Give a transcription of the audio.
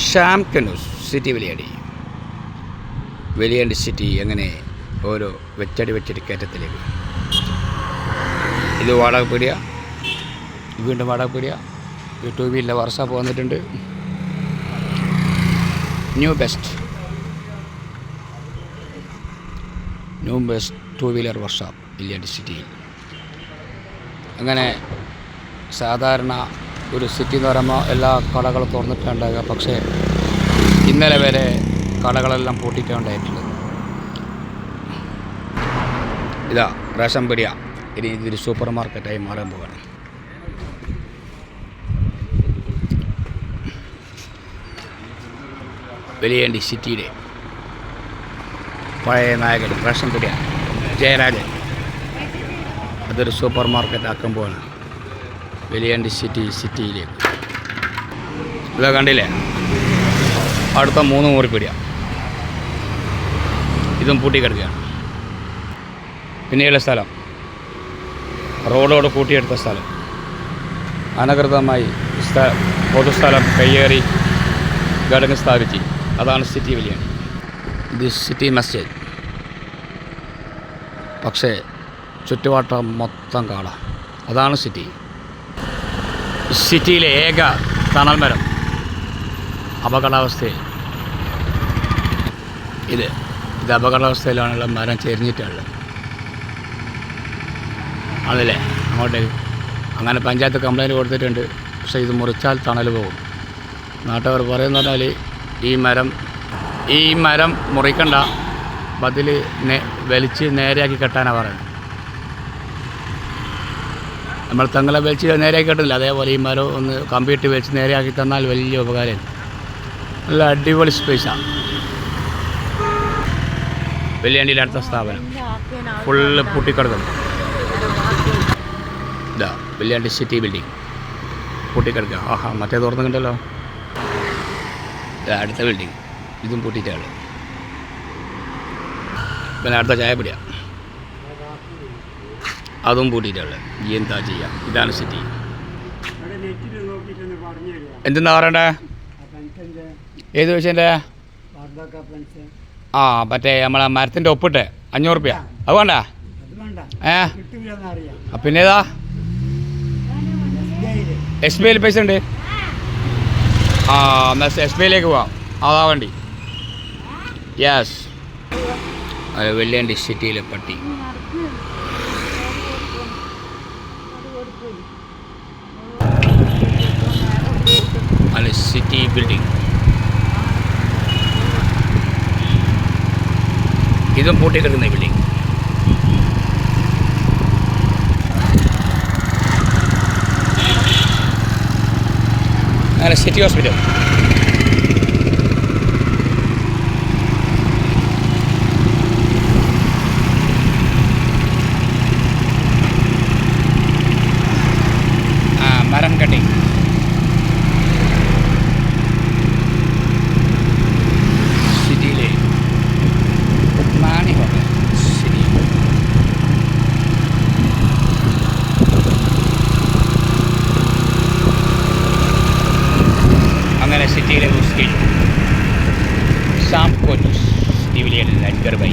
ഷാംകനൂസ് city വലിയടി വലിയണ്ടി city എങ്ങനെ ഓരോ വെച്ചടി കയറ്റത്തിലേക്ക്. ഇത് വാടക പീടിയ, വീണ്ടും വാടക പീടിയ. ടൂ വീലർ വർക്ക്ഷോപ്പ് വന്നിട്ടുണ്ട്. New best two wheeler workshop വലിയണ്ടി സിറ്റിയിൽ. അങ്ങനെ സാധാരണ ഒരു സിറ്റി എന്ന് പറയുമ്പോൾ എല്ലാ കടകളും തുറന്നിട്ടുണ്ടാകുക. പക്ഷേ ഇന്നലെ വരെ കടകളെല്ലാം പൂട്ടിയിട്ടുണ്ടായിട്ടുള്ളത്. ഇതാ റേഷൻ പീടിയ ഇനി ഇതൊരു സൂപ്പർ മാർക്കറ്റായി മാറാൻ പോവുകയാണ്. വലിയണ്ടി സിറ്റിയിലെ പഴയ നായകൻ റേഷൻ പീടിയ ജയരാജൻ അതൊരു സൂപ്പർ മാർക്കറ്റ് ആക്കുമ്പോഴാണ് വലിയണ്ടി സിറ്റിയിലേക്ക്. ഇതാ കണ്ടില്ലേ, അടുത്ത 3 മുറിപ്പീടിയ ഇതും പൂട്ടിക്കിടക്കുകയാണ്. പിന്നെയുള്ള സ്ഥലം റോഡോട് കൂട്ടിയെടുത്ത സ്ഥലം അനധികൃതമായി പൊതുസ്ഥലം കയ്യേറി ഘടന സ്ഥാപിച്ച്, അതാണ് സിറ്റി വലിയണ്ടി. ഇത് സിറ്റി മസ്ജിദ്. പക്ഷേ ചുറ്റുവട്ടം മൊത്തം കാട. അതാണ് സിറ്റിയിലെ ഏക തണൽ മരം അപകടാവസ്ഥയിൽ. ഇത് അപകടാവസ്ഥയിലാണുള്ള മരം ചെരിഞ്ഞിട്ടുള്ളത്. അതല്ലേ അങ്ങോട്ടേക്ക് അങ്ങനെ പഞ്ചായത്ത് കംപ്ലയിൻറ്റ് കൊടുത്തിട്ടുണ്ട്. പക്ഷേ ഇത് മുറിച്ചാൽ തണൽ പോകും. നാട്ടുകാർ പറയുന്ന പറഞ്ഞാൽ ഈ മരം മുറിക്കണ്ട, ബതിൽ വലിച്ച് നേരെയാക്കി കെട്ടാനാണ് പറയുന്നത്. നമ്മൾ തെങ്ങല വലിച്ച് നേരെയാക്കി കെട്ടുന്നില്ല, അതേപോലെ ഈ മരം ഒന്ന് കമ്പിയിട്ട് വലിച്ച് നേരെയാക്കി തന്നാൽ വലിയ ഉപകാരം. നല്ല അടിപൊളി സ്പേസാണ് വലിയണ്ടിയിലെ അടുത്ത സ്ഥാപനം. ഫുള്ള് പൂട്ടിക്കിടക്കുന്നു. ഇതാ വലിയണ്ടി സിറ്റി ബിൽഡിംഗ് പൂട്ടിക്കിടക്കുക. ആഹാ, മറ്റേ തുറന്നുണ്ടല്ലോ. അടുത്ത ബിൽഡിംഗ് ഇതും പൂട്ടിയിട്ടാണ്. പിന്നെ അടുത്ത ചായപ്പിടിയ അതും പൂട്ടിയിട്ടാണ്. എന്താ ചെയ്യാം, ഇതാണ് സിറ്റി. എന്തെന്നാ പറയണ്ടേ? ഏത് വിഷയൻ്റെ? ആ മറ്റേ നമ്മളെ മരത്തിൻ്റെ ഒപ്പിട്ട് 500 റുപ്യ. അത് വേണ്ട? പിന്നെ ഏതാ? SBI പൈസ ഉണ്ട്. ആ SBI പോവാം. അതാ വണ്ടി. യെസ്, അത് വലിയണ്ടി സിറ്റിയിലെ പട്ടി. അല്ല സിറ്റി ബിൽഡിംഗ് ഇതും പൂട്ടിക്കിടക്കുന്ന ബിൽഡിംഗ്. അങ്ങനെ സിറ്റി ഹോസ്പിറ്റൽ. മരം കട്ടിങ്. സിറ്റിയിലെ മാണി ഹോട്ടൽ സിറ്റി. അങ്ങനെ സിറ്റിയിലെ മുസ്ലിം ഷാംകനൂസ് സിറ്റി വലിയ എഡ്ഗർ ബൈ